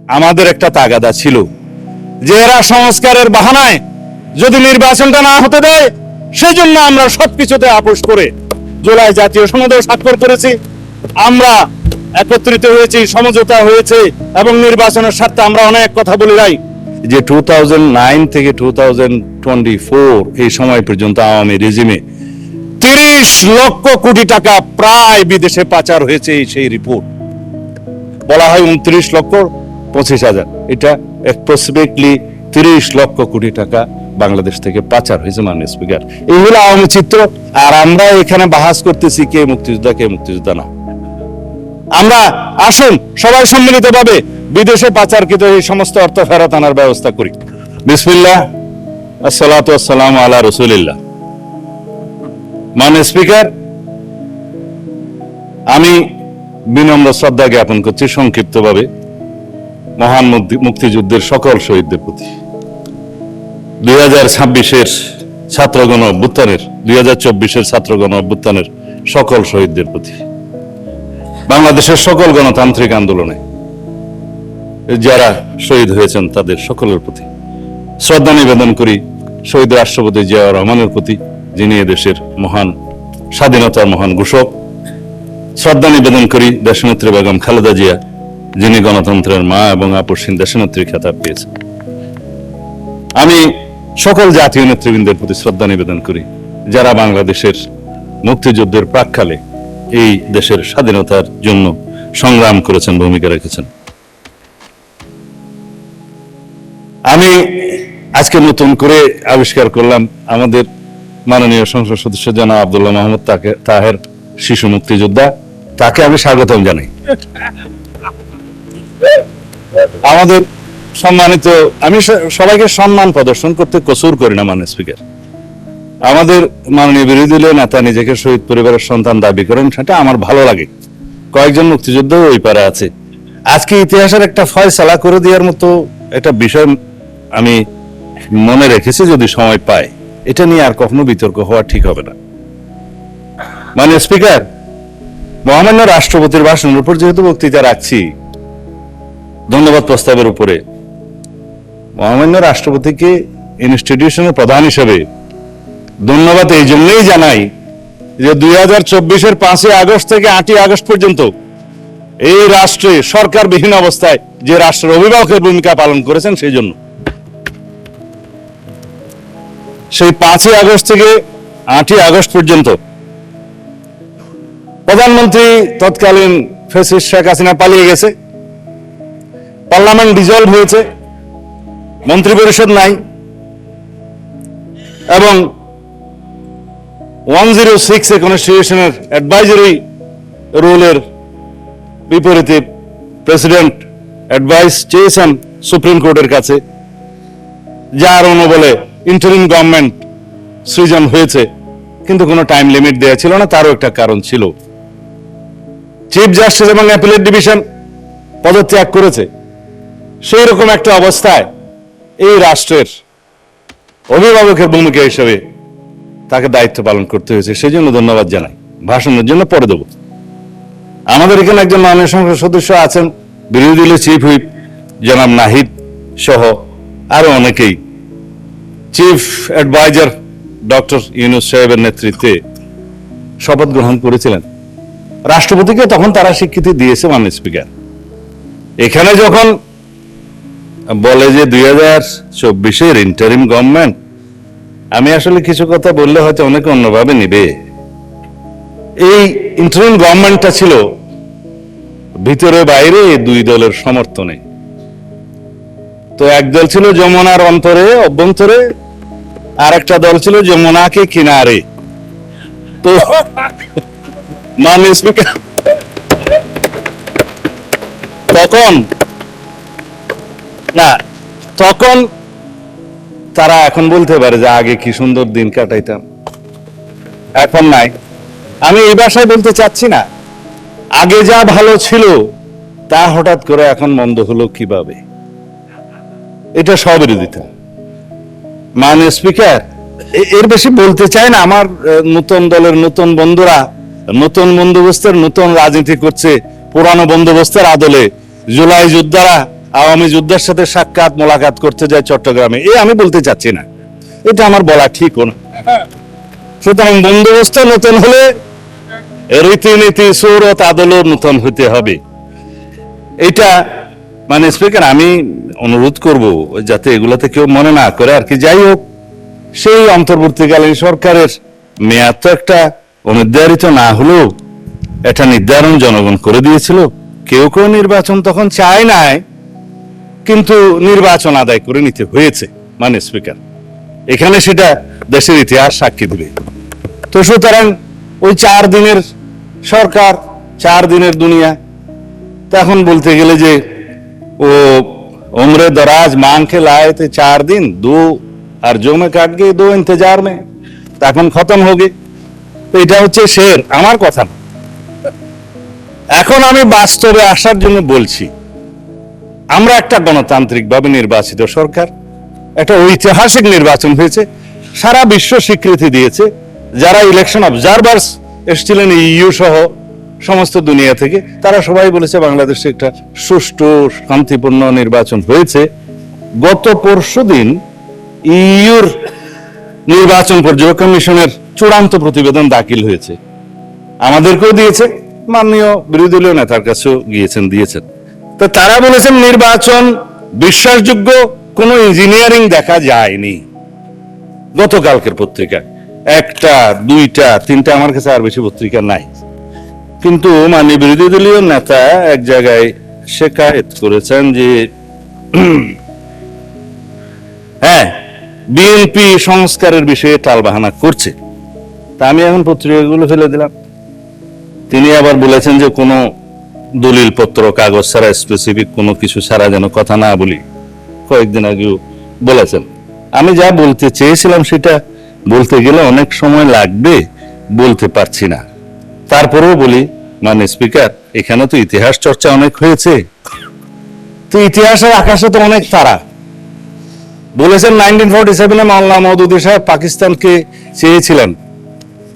আমাদের একটা তাগাদা ছিল যে এরা সংস্কারের বাহানায় যদি নির্বাচনটা না হতে দেয়, সেজন্য আমরা সবকিছুতে আপোষ করে জুলাই জাতীয় সনদে স্বাক্ষর করেছি। আমরা একত্রিত হয়েছি, সমঝোতা হয়েছে এবং নির্বাচনের স্বার্থে আমরা অনেক কথা বলি নাই। যে 2009 থেকে 2024 এই সময় পর্যন্ত আওয়ামী রেজিমে 30 লক্ষ কোটি টাকা প্রায় বিদেশে পাচার হয়েছে, সেই রিপোর্ট বলা হয় 29 লক্ষ 25 হাজার। এটা অ্যাপ্রক্সিমেটলি 30 লক্ষ কোটি টাকা বাংলাদেশ থেকে পাচার হয়েছে মাননীয় স্পিকার। এই হলো আওয়ামী চিত্র। আর আমরা এখানে বাহাস করতেছি কে মুক্তিযোদ্ধা কে মুক্তিযোদ্ধা না। আমরা আসুন সবাই সম্মিলিতভাবে বিদেশে পাচারকৃত এই সমস্ত অর্থ ফেরত আনার ব্যবস্থা করি। বিসমিল্লাহ, আসসালাতু ওয়াসসালামু আলা রাসূলিল্লাহ। মাননীয় স্পিকার, আমি বিনম্র শ্রদ্ধা জ্ঞাপন করছি সংক্ষিপ্তভাবে মহান মুক্তিযুদ্ধের সকল শহীদদের প্রতি। 2026-এর ছাত্রগণ অভ্যুত্থানের 2024-এর ছাত্রগণ অভ্যুত্থানের সকল শহীদদের প্রতি, বাংলাদেশের সকল গণতান্ত্রিক আন্দোলনে যারা শহীদ হয়েছেন তাদের সকলের প্রতি শ্রদ্ধা নিবেদন করি। শহীদ রাষ্ট্রপতি জিয়াউর রহমানের প্রতি, যিনি এদেশের মহান স্বাধীনতার মহান ঘোষক। শ্রদ্ধা নিবেদন করি দেশনেত্রী বেগম খালেদা জিয়া, যিনি গণতন্ত্রের মা এবং আপসহীন দেশনেত্রী খেতাব পেয়েছেন। আমি সকল জাতীয় নেতৃবৃন্দের প্রতি শ্রদ্ধা নিবেদন করি, যারা বাংলাদেশের মুক্তিযুদ্ধের প্রাক্কালে এই দেশের স্বাধীনতার জন্য সংগ্রাম করেছেন, ভূমিকা রেখেছেন। আমি আজকে নতুন করে আবিষ্কার করলাম আমাদের মাননীয় সংসদ সদস্য জনাব আব্দুল্লাহ মাহমুদ তাহের, শিশু মুক্তিযোদ্ধা। তাকে আমি স্বাগতম জানাই। আমাদের সম্মানিত, আমি সবাইকে সম্মান প্রদর্শন করতে কসুর করি না মাননীয় স্পিকার। আমাদের মাননীয় বিরোধী দলীয় নেতা নিজেকে শহীদ পরিবারের সন্তান দাবি করেন, সেটা আমার ভালো লাগে। কয়েকজন মুক্তিযোদ্ধা ওই পারে আছে। আজকে ইতিহাসের একটা ফয়সালা করে দেওয়ার মতো একটা বিষয় আমি মনে রেখেছি, যদি সময় পাই এটা নিয়ে আর কখনো বিতর্ক হওয়া ঠিক হবে না। মাননীয় স্পিকার, মহামান্য রাষ্ট্রপতির ভাষণের উপর যেহেতু বক্তৃতা রাখছি, ধন্যবাদ প্রস্তাবের উপরে মহামান্য রাষ্ট্রপতিকে ইনস্টিটিউশনের প্রধান হিসেবে ধন্যবাদ এই জন্যই জানাই যে 2024-এর 5 আগস্ট থেকে 8 আগস্ট পর্যন্ত এই রাষ্ট্রে সরকারবিহীন অবস্থায় যে রাষ্ট্রের অভিভাবকের ভূমিকা পালন করেছেন, সেই জন্য সেই 5 আগস্ট থেকে 8 আগস্ট পর্যন্ত প্রধানমন্ত্রী তৎকালীন ফ্যাসিস্ট শেখ হাসিনা পালিয়ে গেছে, পার্লামেন্ট ডিসলভ হয়েছে, মন্ত্রী পরিষদ নাই, এবং 106 কনস্টিটিউশনের অ্যাডভাইজারি রুলের বিপরীতে প্রেসিডেন্ট অ্যাডভাইস চেয়েছেন সুপ্রিম কোর্টের কাছে, যার অনুবলে ইন্টারিম গভর্নমেন্ট সৃজন হয়েছে, কিন্তু কোনো টাইম লিমিট দেওয়া ছিল না। তারও একটা কারণ ছিল, চিফ জাস্টিস এবং অ্যাপিলেট ডিভিশন পদত্যাগ করেছে। সেই রকম একটা অবস্থায় এই রাষ্ট্রের অভিভাবকের ভূমিকা হিসেবে তাকে দায়িত্ব পালন করতে হয়েছে। সেই জন্য ধন্যবাদ জানাই। ভাষণের জন্য পরে দেব। আমাদের এখানে একজন মাননীয় সংসদ সদস্য আছেন, বিরোধী দলের চিফ হুইপ জনাব নাহিদ সহ আরো অনেকেই চিফ অ্যাডভাইজার ডক্টর ইউনূস সাহেবের নেতৃত্বে শপথ গ্রহণ করেছিলেন। রাষ্ট্রপতিকে তখন তারা স্বীকৃতি দিয়েছে মাননীয় স্পিকার। এখানে যখন বলে যে 2024-এর ইন্টারিম গভর্নমেন্ট, আমি আসলে কিছু কথা বললে হয়তো অনেকে অন্যভাবে নিবে। এই ইন্টারিম গভর্নমেন্টটা ছিল ভিতরে বাইরে দুই দলের সমর্থনে। তো এক দল ছিল যমুনার অভ্যন্তরে, আর একটা দল ছিল যমুনাকে কিনারে। তো মাননীয় স্পিকার, তখন তারা এখন বলতে পারে যে আগে কি সুন্দর দিন কাটাইতাম, এখন নাই। আমি এই ভাষায় বলতে চাচ্ছি না, আগে যা ভালো ছিল তা হঠাৎ করে এখন মন্দ হলো কিভাবে, এটা স্ববিরোধিতা। মাননীয় স্পিকার, এর বেশি বলতে চাই না। আমার নতুন দলের নতুন বন্ধুরা নতুন বন্দোবস্তের নতুন রাজনীতি করছে, পুরানো বন্দোবস্তের আদলে জুলাই যোদ্ধারা আওয়ামী যোদ্ধার সাথে সাক্ষাৎ মোলাকাত করতে যায় চট্টগ্রামে, আমি বলতে চাচ্ছি না, এটা আমার বলা ঠিকও না। সুতরাং বন্দোবস্ত নতুন হলে রীতিনীতি সৌরত আদলও নতুন হতে হবে। এটা মানে স্পিকার, আমি অনুরোধ করব যাতে এগুলোতে কেউ মনে না করে আর কি। যাই হোক, সেই অন্তর্বর্তীকালীন সরকারের মেয়াদ তো একটা অনির্ধারিত না হলেও এটা নির্ধারণ জনগণ করে দিয়েছিল। কেউ কেউ নির্বাচন তখন চায় নাই, কিন্তু নির্বাচন আদায় করে নিতে হয়েছে। মানে স্পিকার, এখানে সেটা দেশের ইতিহাস সাক্ষী দিবে। তো সুতরাং ওই 4 দিনের সরকার, 4 দিনের দুনিয়া, তখন বলতে গেলে যে ও उम्र दराज मांग के लाए थे 4 दिन, 2 अर्जों में काट गए, 2 इंतजार में, তখন খতম হবে। তো এটা হচ্ছে শের, আমার কথা না। এখন আমি বাস্তবে আসার জন্য বলছি, আমরা একটা গণতান্ত্রিকভাবে নির্বাচিত সরকার, একটা ঐতিহাসিক নির্বাচন হয়েছে, সারা বিশ্ব স্বীকৃতি দিয়েছে। যারা ইলেকশন অবজারভার্স এসেছিলেন ইইউ সহ সমস্ত দুনিয়া থেকে, তারা সবাই বলেছে বাংলাদেশে একটা সুষ্ঠু শান্তিপূর্ণ নির্বাচন হয়েছে। গত পরশুদিন ইইউর নির্বাচন পর্যবেক্ষণ মিশনের চূড়ান্ত প্রতিবেদন দাখিল হয়েছে, আমাদেরকেও দিয়েছে, মাননীয় বিরোধী দলীয় নেতার কাছেও দিয়েছেন। তো তারা বলেছেন নির্বাচন বিশ্বাসযোগ্য, কোনো ইঞ্জিনিয়ারিং দেখা যায়নি। গতকালকের পত্রিকা 1টা 2টা 3টা, আমার কাছে আর বেশি পত্রিকা নাই। কিন্তু মাননীয় বিরোধী দলীয় নেতা এক জায়গায় শিকায়েত করেছেন যে হ্যাঁ, বিএনপি সংস্কারের বিষয়ে টালবাহানা করছে। তা আমি এখন পত্রিকাগুলো ফেলে দিলাম। তিনি আবার বলেছেন যে কোনো দলিল পত্র কাগজ ছাড়া, স্পেসিফিক কোনো কিছু ছাড়া যেন কথা না বলি, কয়েকদিন আগেও বলেছেন। আমি যা বলতে চেয়েছিলাম সেটা বলতে গেলে অনেক সময় লাগবে, বলতে পারছি না। তারপরেও বলি, মানে স্পিকার, এখানে তো ইতিহাস চর্চা অনেক হয়েছে, তো ইতিহাসের আকাশে তো অনেক তারা। বলেছেন 1947-এ মাওলানা মওদুদী সাহেব পাকিস্তানকে চেয়েছিলেন।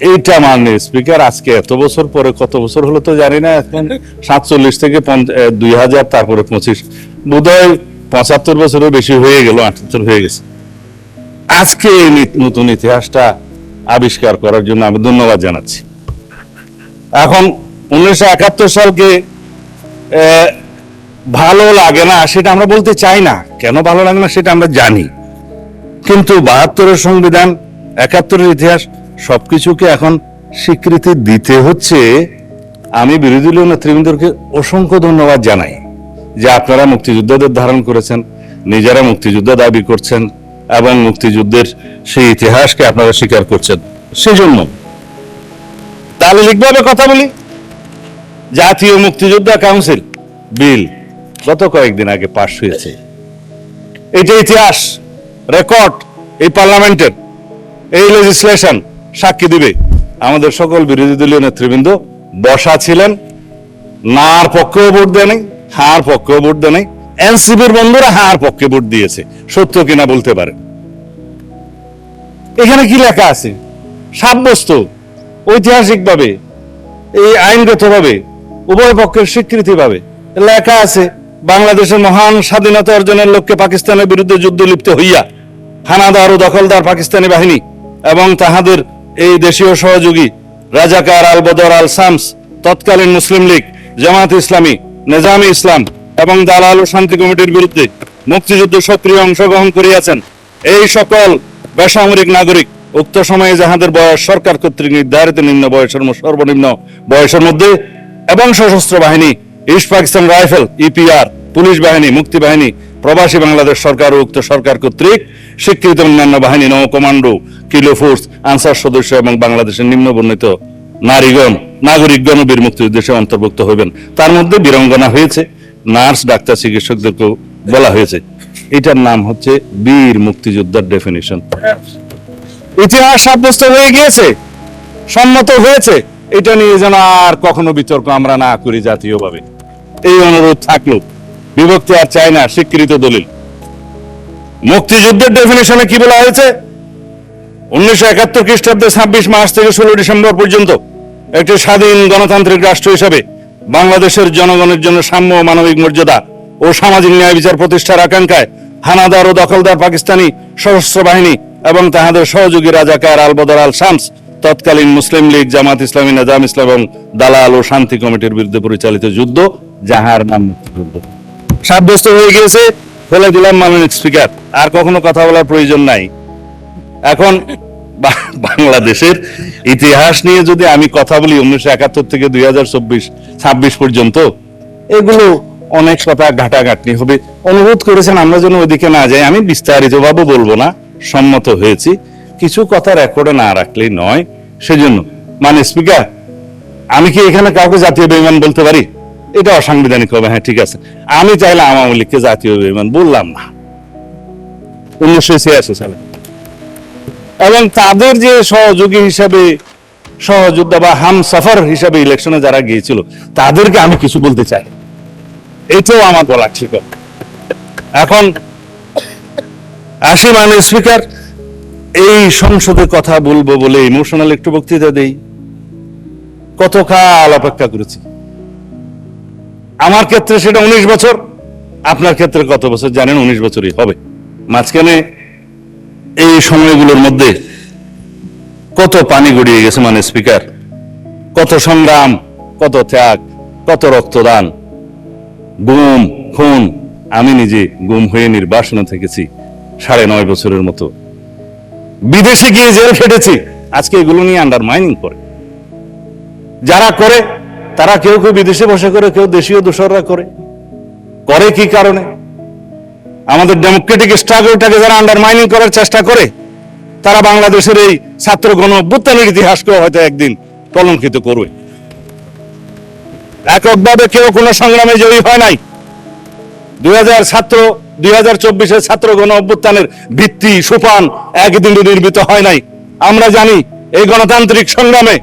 এইটা মাননীয় স্পিকার, আজকে এত বছর পরে, কত বছর হলো তো জানি না, এখন 47 থেকে 2000, তারপরে 25, বোধহয় 75 বছরের বেশি হয়ে গেল, 78 হয়ে গেছে। আজকে এই নতুন ইতিহাসটা আবিষ্কার করার জন্য আমি ধন্যবাদ জানাচ্ছি। এখন 1971 সালকে ভালো লাগে না সেটা আমরা বলতে চাই না, কেন ভালো লাগে না সেটা আমরা জানি, কিন্তু 72-এর সংবিধান, 71-এর ইতিহাস, সবকিছুকে এখন স্বীকৃতি দিতে হচ্ছে। আমি বিরোধী দলীয় নেতৃবৃন্দকে অসংখ্য ধন্যবাদ জানাই যে আপনারা মুক্তিযোদ্ধাদের ধারণ করেছেন, নিজেরা মুক্তিযোদ্ধা দাবি করছেন এবং মুক্তিযুদ্ধের সেই ইতিহাসকে আপনারা স্বীকার করছেন। সেজন্য দালিলিকভাবে কথা বলি, জাতীয় মুক্তিযোদ্ধা কাউন্সিল বিল গত কয়েকদিন আগে পাশ হয়েছে। এটা ইতিহাস, রেকর্ড, এই পার্লামেন্টের এই লেজিসলেশন সাক্ষী দিবে। আমাদের সকল বিরোধী দলীয় নেতৃবৃন্দ বসা ছিলেন, নার পক্ষেও ভোট দেয় নাই, হার পক্ষেও ভোট দেয় নাই। এনসিপির বন্ধুরা হার পক্ষে ভোট দিয়েছে, সত্য কিনা বলতে পারে। এখানে কি লেখা আছে? সাব্যস্ত ঐতিহাসিকভাবে, এই আইনগতভাবে, উভয় পক্ষের স্বীকৃতি পাবে লেখা আছে, বাংলাদেশের মহান স্বাধীনতা অর্জনের লক্ষ্যে পাকিস্তানের বিরুদ্ধে যুদ্ধ লিপ্ত হইয়া হানাদার ও দখলদার পাকিস্তানি বাহিনী এবং তাহাদের এই দেশীয় সহযোগী রাজাকার, আল বদর, আল শামস, তৎকালীন মুসলিম লীগ, জামাত ইসলামী, নিজামী ইসলাম এবং দালাল ও শান্তি কমিটির বিরুদ্ধে মুক্তিযুদ্ধে সক্রিয় অংশগ্রহণ করিয়াছেন। এই সকল বেসামরিক নাগরিক উক্ত সময়ে যাহাদের বয়স সরকার কর্তৃক নির্ধারিত নিম্ন বয়সের সর্বনিম্ন বয়সের মধ্যে এবং সশস্ত্র বাহিনী, east Pakistan rifle, EPR, police বাহিনী, মুক্তি বাহিনী, প্রবাসী বাংলাদেশ সরকার ও উক্ত সরকার কর্তৃক স্বীকৃত অন্যান্য বাহিনী, নৌ কমান্ডো, কিলো ফোর্স, আনসার সদস্য এবং বাংলাদেশের নিম্ন বর্ণিত নারীগণ, নাগরিকগণ বীর মুক্তিযুদ্ধে অন্তর্ভুক্ত হইবেন। তার মধ্যে বীরাঙ্গনা হয়েছে, নার্স, ডাক্তার, চিকিৎসকদেরকেও বলা হয়েছে। এটার নাম হচ্ছে বীর মুক্তিযোদ্ধার ডেফিনিশন। ইতিহাস সাব্যস্ত হয়ে গিয়েছে, সম্মত হয়েছে। এটা নিয়ে যেন আর কখনো বিতর্ক আমরা না করি জাতীয়ভাবে, এই অনুরোধ থাকলো। বিভক্তি আর চাই না, স্বীকৃত দলিল। মুক্তিযুদ্ধের ডেফিনিশনে কি বলা হয়েছে? 1971 খ্রিস্টাব্দে 26 মার্চ থেকে 16 ডিসেম্বর পর্যন্ত একটি স্বাধীন গণতান্ত্রিক রাষ্ট্র হিসাবে বাংলাদেশের জনগণের জন্য সাম্য ও মানবিক মর্যাদা ও সামাজিক ন্যায় বিচার প্রতিষ্ঠার আকাঙ্ক্ষায় হানাদার ও দখলদার পাকিস্তানি সশস্ত্র বাহিনী এবং তাহাদের সহযোগী রাজাকার আল বদর আল শামস তৎকালীন মুসলিম লীগ, জামাত ইসলামী, নিজাম ইসলাম এবং দালাল ও শান্তি কমিটির বিরুদ্ধে পরিচালিত যুদ্ধ, যাহার নাম মুক্তিযুদ্ধ, সাব্যস্ত হয়ে গিয়েছে। ফেলে দিলাম মাননীয় স্পিকার, আর কখনো কথা বলার প্রয়োজন নাই। এখন বাংলাদেশের ইতিহাস নিয়ে যদি আমি কথা বলি 1971 থেকে 2026 পর্যন্ত, এগুলো অনেক কথা ঘাটাঘাটনি হবে। অনুরোধ করেছেন আমরা যেন ওইদিকে না যাই। আমি বিস্তারিত ভাবে বলবো না, সম্মত হয়েছি। কিছু কথা রেকর্ডে না রাখলেই নয়, সেজন্য মানে স্পিকার, আমি কি এখানে কাউকে জাতীয় বেঈমান বলতে পারি? এটা অসাংবিধানিক হবে। হ্যাঁ, ঠিক আছে, আমি চাইলে আওয়ামী লীগকে জাতীয় বেঈমান বললাম না 1986 সালে, এবং তাদের যে সহযোগী হিসাবে, সহযোদ্ধা বা হামসফর হিসাবে ইলেকশনে যারা গিয়েছিল, তাদেরকে আমি কিছু বলতে চাই। এটাও আমার বলা ঠিক। এখন আসি মাননীয় স্পিকার, এই সংসদে কথা বলবো বলে ইমোশনাল একটু বক্তৃতা দেই। কতকাল অপেক্ষা করেছি। আমার ক্ষেত্রে সেটা 19 বছর, আপনার ক্ষেত্রে কত বছর জানেন? 19 বছরই হবে। মাঝখানে এই সময়গুলোর মধ্যে কত পানি গড়িয়ে গেছে মানে স্পিকার, কত সংগ্রাম, কত ত্যাগ, কত রক্তদান, গুম খুন। আমি নিজে গুম হয়ে নির্বাসনে থেকেছি 9.5 বছরের মতো, বিদেশে গিয়ে জেল খেটেছি। আজকে এগুলো নিয়ে আন্ডারমাইনিং করে যারা করে, তারা কেউ কেউ বিদেশে বসে করে, কেউ দেশীয় দোসররা করে কি কারণে? আমাদের ডেমোক্রেটিক স্ট্রাগলটাকে যারা আন্ডারমাইনিং করার চেষ্টা করে, তারা বাংলাদেশের এই ছাত্র গণ অভ্যুত্থানের ইতিহাসকেও হয়তো একদিন কলঙ্কিত করবে। এককভাবে কেউ কোনো সংগ্রামে জয়ী হয় নাই। 2024 ছাত্র গণ অভ্যুত্থানের ভিত্তি সোপান একদিন নির্মিত হয় নাই। আমরা জানি এই গণতান্ত্রিক সংগ্রামে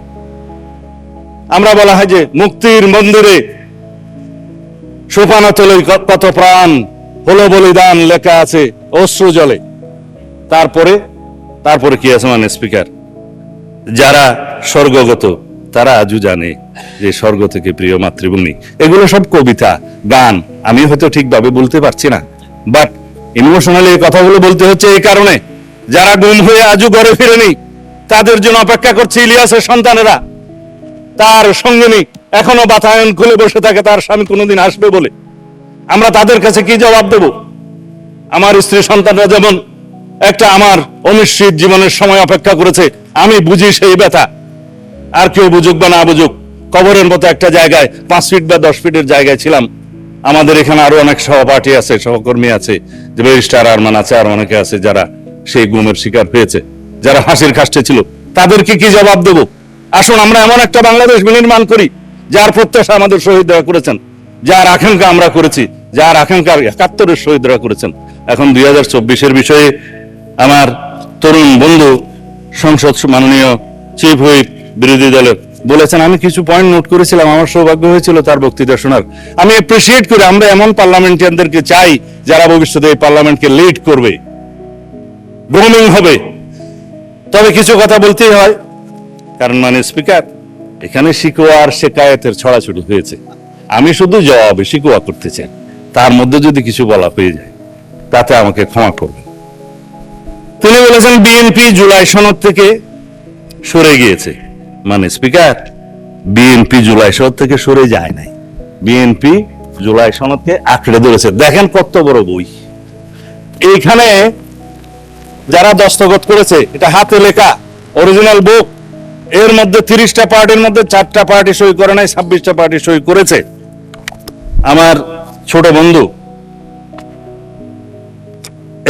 আমরা বলা হয় যে মুক্তির মন্দিরে সোপানতলে কত প্রাণ হলো বলিদান লেখা আছে অশ্রু জলে। তারপরে কি আছে মানে স্পিকার, যারা স্বর্গগত তারা আজও জানে যে স্বর্গ থেকে প্রিয় মাতৃভূমি। এগুলো সব কবিতা, গান। আমি হয়তো ঠিকভাবে বলতে পারছি না, বাট ইমোশনালি এই কথাগুলো বলতে হচ্ছে এই কারণে, যারা গুম হয়ে আজও ঘরে ফিরেনি, তাদের জন্য অপেক্ষা করছে ইলিয়াসের সন্তানেরা। তার সঙ্গিনী এখনো বাতায়ন খুলে বসে থাকে তার স্বামী কোনোদিন আসবে বলে। আমরা তাদের কাছে কি জবাব দেব? আমার স্ত্রী সন্তানরা যেমন একটা আমার অনিশ্চিত জীবনের সময় অপেক্ষা করেছে, আমি বুঝি সেই ব্যথা। আর কেউ বুঝুক বা না বুঝুক, কবরের মতো একটা জায়গায় 5 ফিট বা 10 ফিটের জায়গায় ছিলাম। আমাদের এখানে আরো অনেক সহপাঠী আছে, সহকর্মী আছে, যে ব্যারিস্টার আরমান আছে, আর অনেকে আছে যারা সেই গুমের শিকার হয়েছে, যারা ফাঁসির কাস্টে ছিল। তাদেরকে কি জবাব দেব? আসুন আমরা এমন একটা বাংলাদেশ বিনির্মাণ করি যার প্রত্যাশা আমাদের শহীদরা করেছেন, যার আকাঙ্ক্ষা আমরা করেছি, যার আকাঙ্ক্ষা 71-এর শহীদরা করেছেন। এখন 2024-এর বিষয়ে আমার তরুণ বন্ধু সংসদ মাননীয় চিফ হুইপ বিরোধী দলের বলেছেন, আমি কিছু পয়েন্ট নোট করেছিলাম, আমার সৌভাগ্য হয়েছিল তার বক্তৃতা শোনার। আমি অ্যাপ্রিসিয়েট করি, আমরা এমন পার্লামেন্টারিয়ানদেরকে চাই যারা ভবিষ্যতে এই পার্লামেন্টকে লিড করবে, গ্রুমিং হবে। তবে কিছু কথা বলতেই হয়, কারণ মানে স্পিকার, এখানে শিকোয়া আর শেকায়েতের ছড়াছড়ি হয়েছে। আমি শুধু জবাবে শিকোয়া করতে চাই, তার মধ্যে যদি কিছু বলা হয়ে যায় তাতে আমাকে ক্ষমা করবেন। তিনি বলেছেন বিএনপি জুলাই সনদ থেকে সরে গিয়েছে। মানে স্পিকার, বিএনপি জুলাই সনদ থেকে সরে যায় নাই, বিএনপি জুলাই সনদকে আঁকড়ে ধরেছে। দেখেন কত বড় বই, এইখানে যারা দস্তখত করেছে, এটা হাতে লেখা অরিজিনাল বুক। এর মধ্যে 30টা পার্টির মধ্যে 4টা পার্টি সই করে নাই, 26টা পার্টি সই করেছে। আমার ছোট বন্ধু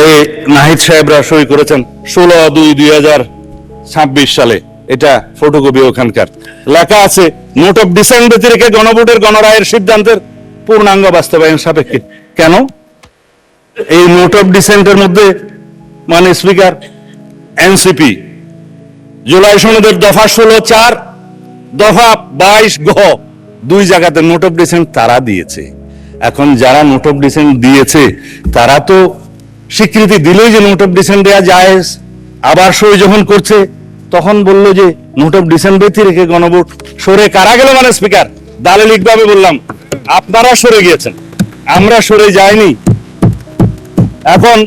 এই নাহিদ সাহেবরা সই করেছেন 16/2/2026 সালে। এটা ফটোকপি ওখানকার, লেখা আছে নোট অফ ডিসেন্ট ব্যতিরেকে গণভোটের গণরায়ের সিদ্ধান্তের পূর্ণাঙ্গ বাস্তবায়ন সাপেক্ষে। কেন এই নোট অফ ডিসেন্টের মধ্যে মানে স্পিকার, এনসিপি জুলাই সনদের দফা 16(4), দফা 22(গ), 2 জায়গাতে নোট অফ ডিসেন্ট তারা দিয়েছে। এখন যারা নোট অফ ডিসেন্ট দিয়েছে তারা তো স্বীকৃতি দিলেই যে নোট অফ ডিসেন্ট দেওয়া জায়েজ, আবার সই যখন করছে তখন বললো যে নোট অফ ডিসেন্ট ব্যতিরেকে গণভোট। সরে কারা গেল মানে স্পিকার? দালিলিক ভাবে বললাম, আপনারা সরে গিয়েছেন। আমরা সরে যাইনি। এখন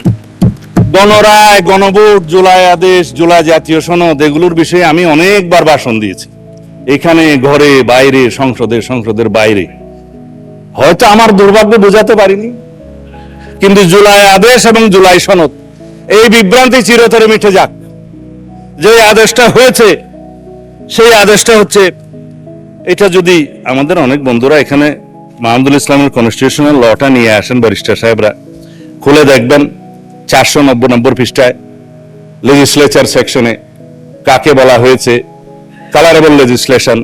গণরায়, গণভোট, জুলাই আদেশ, জুলাই জাতীয় সনদ এগুলোর বিষয়ে আমি অনেকবার ভাষণ দিয়েছি, এখানে, ঘরে, বাইরে, সংসদের বাইরে। হয়তো আমার দুর্ভাগ্য বোঝাতে পারিনি, কিন্তু জুলাই আদেশ এবং জুলাই সনদ এই বিভ্রান্তি চিরতরে মিটে যাক। যে আদেশটা হয়েছে সেই আদেশটা হচ্ছে, এটা যদি আমাদের অনেক বন্ধুরা এখানে মাহমুদুল ইসলামের কনস্টিটিউশনাল লটা নিয়ে আসেন, ব্যারিস্টার সাহেবরা খুলে দেখবেন 490 নম্বর পৃষ্ঠায় লেজিসলেচার সেকশনে কাকে বলা হয়েছে কালারেবল লেজিসলেশন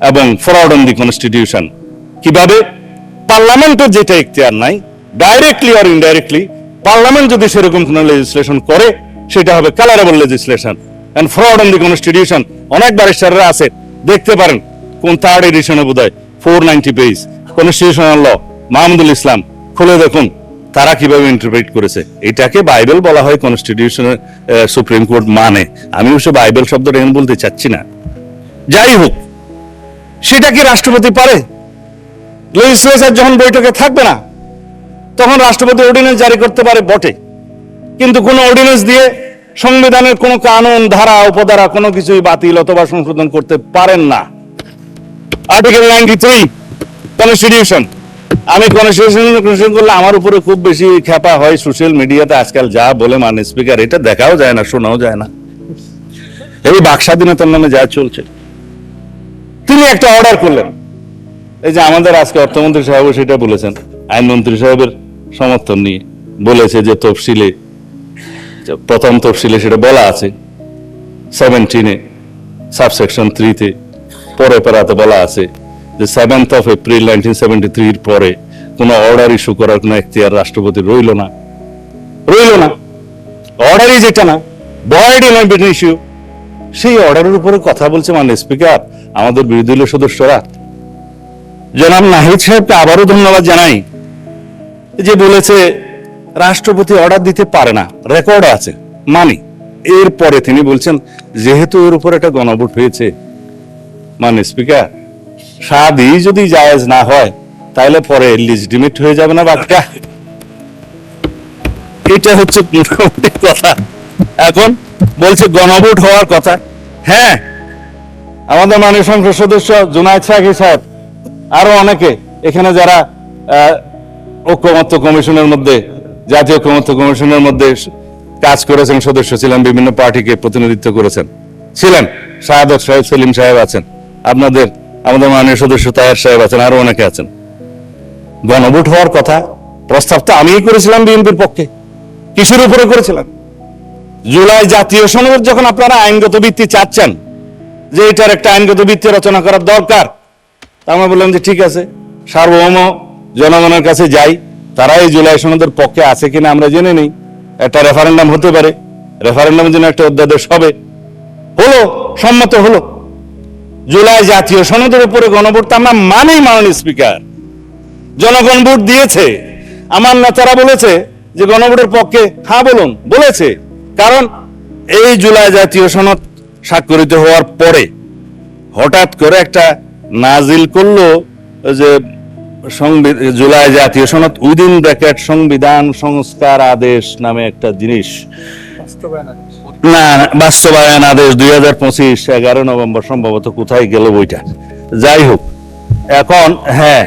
এবং ফ্রড অন দি কনস্টিটিউশন। কিভাবে পার্লামেন্টের যেটা এখতিয়ার নাই, ডাইরেক্টলি অর ইনডাইরেক্টলি পার্লামেন্ট যদি সেরকম কোন লেজিসলেশন করে সেটা হবে colourable legislation and fraud on the constitution. অনেক ব্যারিস্টাররা আছে, দেখতে পারেন কোন 3rd এডিশনে বোধহয় 490 পেজ কনস্টিটিউশনাল ল, মাহমুদুল ইসলাম খুলে দেখুন তারা কিভাবে ইন্টারপ্রেট করেছে। এটাকে বাইবেল বলা হয় কনস্টিটিউশনের, সুপ্রিম কোর্ট মানে। আমি অবশ্য বাইবেল শব্দটা এমন বলতে চাচ্ছি না। যাই হোক, সেটা কি রাষ্ট্রপতি পারে? লেজিসলেচার যখন বৈঠকে থাকবে না তখন রাষ্ট্রপতি অর্ডিন্যান্স জারি করতে পারে বটে, কিন্তু কোন অর্ডিন্যান্স দিয়ে সংবিধানের কোন কানুন, ধারা, উপধারা কোনো কিছুই বাতিল অথবা সংশোধন করতে পারেন না। Article 93 constitution. আমি কনস্টিটিউশন করলে আমার উপরে খুব বেশি খেপা হয় সোশ্যাল মিডিয়াতে আজকাল, যা বলে মাননীয় স্পিকার, এটা দেখাও যায় না, শোনাও যায় না। এই বাক স্বাধীনতার নামে যা চলছে। তিনি একটা অর্ডার করলেন, এই যে আমাদের আজকে অর্থমন্ত্রী সাহেব সেটা বলেছেন, আইনমন্ত্রী সাহেবের সমর্থন নিয়ে বলেছে যে তফসিলে, প্রথম তফসিলে সেটা বলা আছে 17 সাবসেকশন 3 পরে পারাতে বলা আছে যে 7th of April 1973 পরে কোন অর্ডার ইস্যু করার কোন এখতিয়ার রাষ্ট্রপতির রইল না। অর্ডারই যেটা না, ভয়েড ইন ইস্যু, সেই অর্ডারের উপরে কথা বলছে মাননীয় স্পিকার আমাদের বিরোধী দলীয় সদস্যরা। জনাব নাহিদ সাহেবকে আবারও ধন্যবাদ জানাই যে বলেছে রাষ্ট্রপতি অর্ডার দিতে পারে না, রেকর্ড আছে, মানি। এরপরে তিনি বলছেন যেহেতু এর উপর একটা গণভোট হয়েছে, মাননীয় স্পিকার সাদই যদি জায়েজ না হয় তাহলে পরে লিজিটিমেট হয়ে যাবে না বাকিটা। এটা হচ্ছে মোটামুটি কথা। এখন বলছে গণভোট হওয়ার কথা। হ্যাঁ, আমাদের মাননীয় সংসদ সদস্য জুনায়েদ সাকি সাহেব, আরো অনেকে এখানে যারা ঐক্যমত্য কমিশনের মধ্যে, জাতীয় ঐক্যমত্য কমিশনের মধ্যে কাজ করেছেন, সদস্য ছিলেন, বিভিন্ন পার্টিকে প্রতিনিধিত্ব করেছেন, ছিলেন, শাহাদত সাহেব, সেলিম সাহেব আছেন, আমাদের মাননীয় সদস্য তাহের সাহেব আছেন, আরো অনেকে আছেন। গণভোট হওয়ার কথা প্রস্তাব তো আমিই করেছিলাম বিএনপির পক্ষে। কিসের উপরে করেছিলাম? জুলাই জাতীয় সনদ যখন আপনারা আইনগত ভিত্তি চাচ্ছেন যে এটার একটা আইনগত ভিত্তি রচনা করার দরকার, তা আমরা বললাম যে ঠিক আছে, সার্বভৌম জনগণের কাছে যাই, তারা এই জুলাই সনদের পক্ষে আছে কিনা আমরা জেনে নেই। একটা রেফারেন্ডাম হতে পারে, রেফারেন্ডামের জন্য একটা অধ্যাদেশ হবে, হলো, সম্মত হলো। জুলাই জাতীয় সনদের উপরে গণভোট আমরা মানি। মাননীয় স্পিকার, জনগণ ভোট দিয়েছে, আমার নেতারা বলেছে যে গণভোটের পক্ষে হ্যাঁ বলুন, বলেছে। কারণ এই জুলাই জাতীয় সনদ স্বাক্ষরিত হওয়ার পরে হঠাৎ করে একটা নাজিল করলো যে জুলাই জাতীয় সনদ উইদিন ব্র্যাকেট সংবিধান সংস্কার আদেশ নামে একটা জিনিস, না বাস্তবায়ন আদেশ 2025 11 নভেম্বর সম্ভবত, কোথায় গেল বইটা, যাই হোক। এখন হ্যাঁ,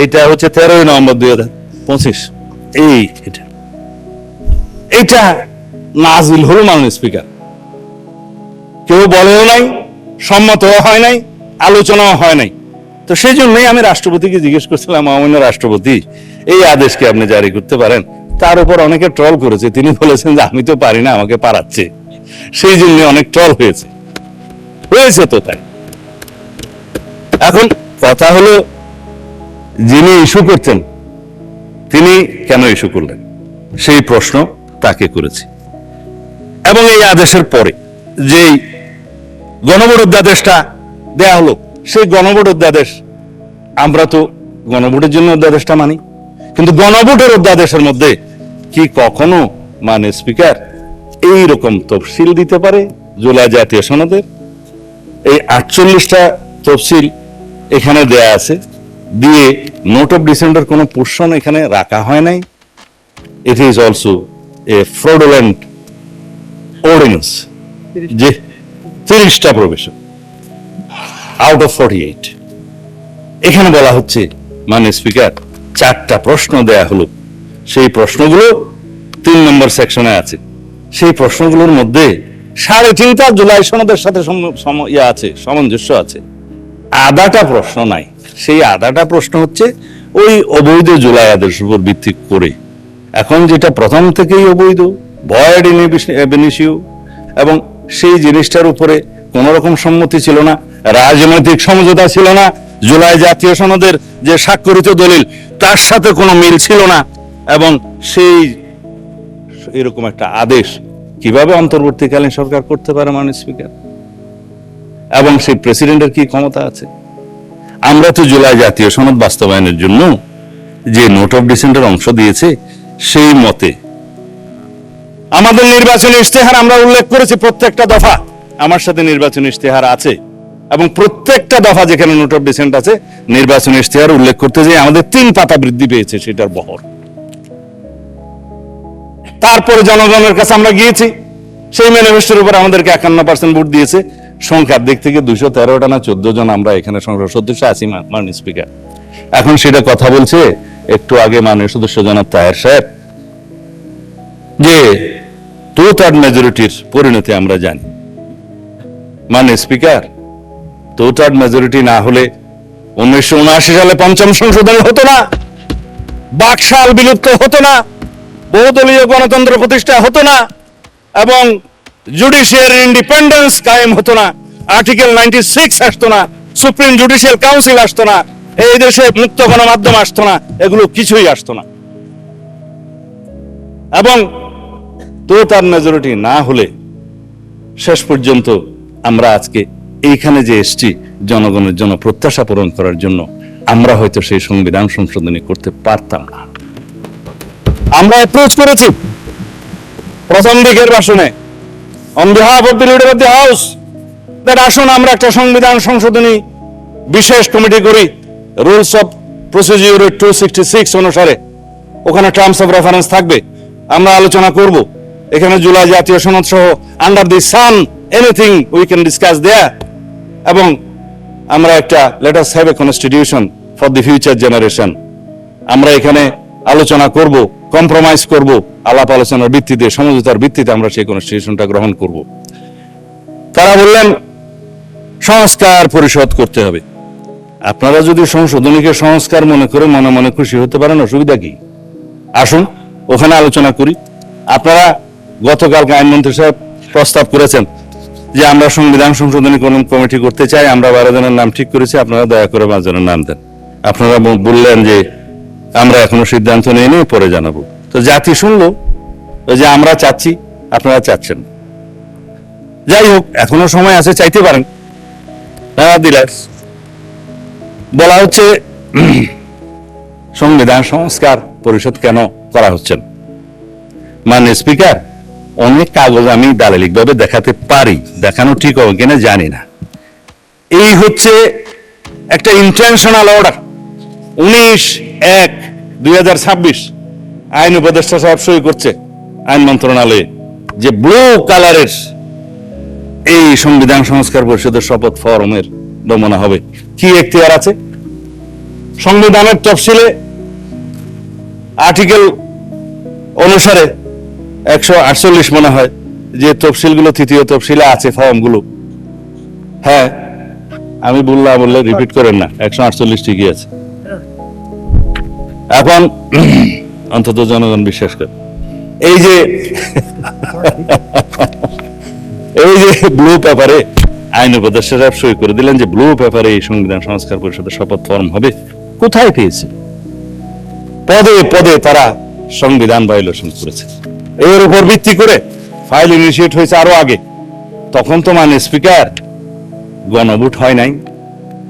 এইটা হচ্ছে 13 নভেম্বর 2025। এইটা নাজিল হলো মাননীয় স্পিকার, কেউ বলেও নাই, সম্মতও হয় নাই, আলোচনাও হয় নাই। তো সেই জন্যই আমি রাষ্ট্রপতিকে জিজ্ঞেস করছিলাম, মাননীয় রাষ্ট্রপতি এই আদেশকে আপনি জারি করতে পারেন? তার উপর অনেকে ট্রল করেছে, তিনি বলেছেন যে আমি তো পারি না, আমাকে পারাচ্ছে, সেই জন্য অনেক ট্রল হয়েছে তো তাই। এখন কথা হলো যিনি ইস্যু করতেন তিনি কেন ইস্যু করলেন, সেই প্রশ্ন তাকে করেছি। এবং এই আদেশের পরে যেই গণভোট অধ্যাদেশটা দেয়া হলো, সেই গণভোট অধ্যাদেশ, আমরা তো গণভোটের জন্য অধ্যাদেশটা মানি, কিন্তু গণভোটের অধ্যাদেশের মধ্যে কি কখনো মানে স্পিকার এইরকম তফসিল দিতে পারে জুলাই জাতীয় সনদের? এই 48টা তফসিল এখানে দেয়া আছে, দিয়ে নোট অফ ডিসেন্টের কোনো পোর্শন এখানে রাখা হয় নাই। It is also a fraudulent ordinance, যে 30টা প্রভিশন আউট অফ 48। এখানে বলা হচ্ছে মাননীয় স্পিকার 4টা প্রশ্ন দেয়া হলো, সেই প্রশ্নগুলো 3 নম্বর সেকশনে আছে। সেই প্রশ্নগুলোর মধ্যে 3.5টা জুলাই সনদের সাথে সামঞ্জস্য আছে, আধাটা প্রশ্ন নাই। সেই আধাটা প্রশ্ন হচ্ছে ওই অবৈধ জুলাই আদেশের উপর ভিত্তি করে। এখন যেটা প্রথম থেকেই অবৈধ, ভয়েড ইন এবিনিশিও, এবং সেই জিনিসটার উপরে কোন রকম সম্মতি ছিল না, রাজনৈতিক সমঝোতা ছিল না, জুলাই জাতীয় সনদের যে স্বাক্ষরিত দলিল তার সাথে কোনো মিল ছিল না, এবং সেই এরকম একটা আদেশ কিভাবে অন্তর্বর্তীকালীন সরকার করতে পারে মাননীয় স্পিকার? এবং সেই প্রেসিডেন্টের কি ক্ষমতা আছে? আমরা তো জুলাই জাতীয় সনদ বাস্তবায়নের জন্য যে নোট অফ ডিসেন্টের অংশ দিয়েছে, সেই মতে আমাদের নির্বাচনী ইশতেহার আমরা উল্লেখ করেছি প্রত্যেকটা দফা, আমার সাথে নির্বাচনী ইশতেহার আছে, এবং প্রত্যেকটা দফা যেখানে নোট অফ ডিসেন্ট আছে নির্বাচনী ইশতেহার উল্লেখ করতে যে আমাদের 3 পাতা বৃদ্ধি পেয়েছে সেটার বহর। তারপরে জনগণের কাছে আমরা গিয়েছি, সেই ম্যানিফেস্টোর উপর আমাদেরকে 51% ভোট দিয়েছে। সংখ্যার দিক থেকে 213টা না 14 জন আমরা এখানে সংসদ সদস্য আছি মাননীয় স্পিকার। এখন সেটা কথা বলছে একটু আগে মাননীয় সদস্য জনাব তাহের সাহেব, যে 2/3 মেজরিটির পরিণতি আমরা জানি। মাননীয় স্পিকার, 2/3 মেজরিটি না হলে 1979 সালে 5ম সংশোধনী হতো না, বাকশাল বিলুপ্ত হতো না, বহুদলীয় গণতন্ত্র প্রতিষ্ঠা হতো না, এবং জুডিশিয়ারি ইন্ডিপেন্ডেন্স কায়েম হতো না, আর্টিকেল 96 আসতো না, সুপ্রিম জুডিশিয়াল কাউন্সিল আসতো না, এই দেশে মুক্ত গণমাধ্যম আসতো না, এগুলো কিছুই আসতো না। এবং 2/3 মেজরিটি না হলে শেষ পর্যন্ত আমরা আজকে এইখানে যে এসছি জনগণের জন্য প্রত্যাশা পূরণ করার জন্য, আমরা হয়তো সেই সংবিধান সংশোধনী করতে পারতাম না। আমরা অ্যাপ্রোচ করেছি প্রথম দিকের ভাষণে on behalf of the leader of the house, that আসুন আমরা একটা সংবিধান সংশোধনী বিশেষ কমিটি করি, রুলস অফ প্রসিডিউর 266 অনুসারে। ওখানে টার্মস অফ রেফারেন্স থাকবে, আমরা আলোচনা করব। এখানে জুলাই জাতীয় সনদ সহ under the sun anything we can discuss there, এবং আমরা একটা let us have a constitution for the future generation. আমরা এখানে আলোচনা করব, কম্প্রোমাইজ করব, আলাপ আলোচনার ভিত্তিতে, সমঝোতার ভিত্তিতে আমরা সেই কনস্টিটিউশনটা গ্রহণ করব। তারা বললেন সংস্কার পরিষদ করতে হবে। আপনারা যদি সংশোধনীকে সংস্কার মনে করে মনে মনে খুশি হতে পারেন, অসুবিধা কি? আসুন ওখানে আলোচনা করি। আপনারা গতকালকে আইনমন্ত্রী সাহেব প্রস্তাব করেছেন যে আমরা সংবিধান সংশোধনী কমিটি করতে চাই, আমরা 12 জনের নাম ঠিক করেছি, আপনারা দয়া করে 5 জনের নাম দেন। আপনারা বললেন যে আমরা এখনো সিদ্ধান্ত নিয়ে পরে জানাবো। তো জাতি শুনলো যে আমরা চাচ্ছি, আপনারা চাচ্ছেন। যাই হোক, এখনো সময় আছে, চাইতে পারেন। বলা হচ্ছে সংবিধান সংস্কার পরিষদ কেন করা হচ্ছে না? মাননীয় স্পিকার, অনেক কাগজ আমি দালালিক ভাবে দেখাতে পারি, দেখানো ঠিক হবে কিনা জানি না। এই হচ্ছে একটা ইন্টেনশনাল অর্ডার 19/1/2026 আইন উপদেষ্টা সাহেব সই করছে আইন মন্ত্রণালয়ে, যে ব্লু কালারের এই সংবিধান সংস্কার পরিষদের শপথ ফরমের নমুনা হবে। কি এখতিয়ার আছে? সংবিধানের তফসিলে আর্টিকেল অনুসারে 148 মনে হয় যে তফসিলগুলো 3য় তফসিলে আছে, ফর্মগুলো। হ্যাঁ, আমি বললে রিপিট করেন না, 148 ঠিকই আছে। এখন অন্তত জনগণ বিশ্বাস করে এই যে ব্লু পেপারে আইন উপদেষ্টা সাহেব সই করে দিলেন যে ব্লু পেপারে এই সংবিধান সংস্কার পরিষদের শপথ ফর্ম হবে। কোথায় পেয়েছে? পদে পদে তারা সংবিধান ভায়োলেশন করেছে। এর উপর ভিত্তি করে ফাইল ইনিশিয়েট হয়েছে আরো আগে। তখন তো মাননীয় স্পিকার গণভোট হয় নাই।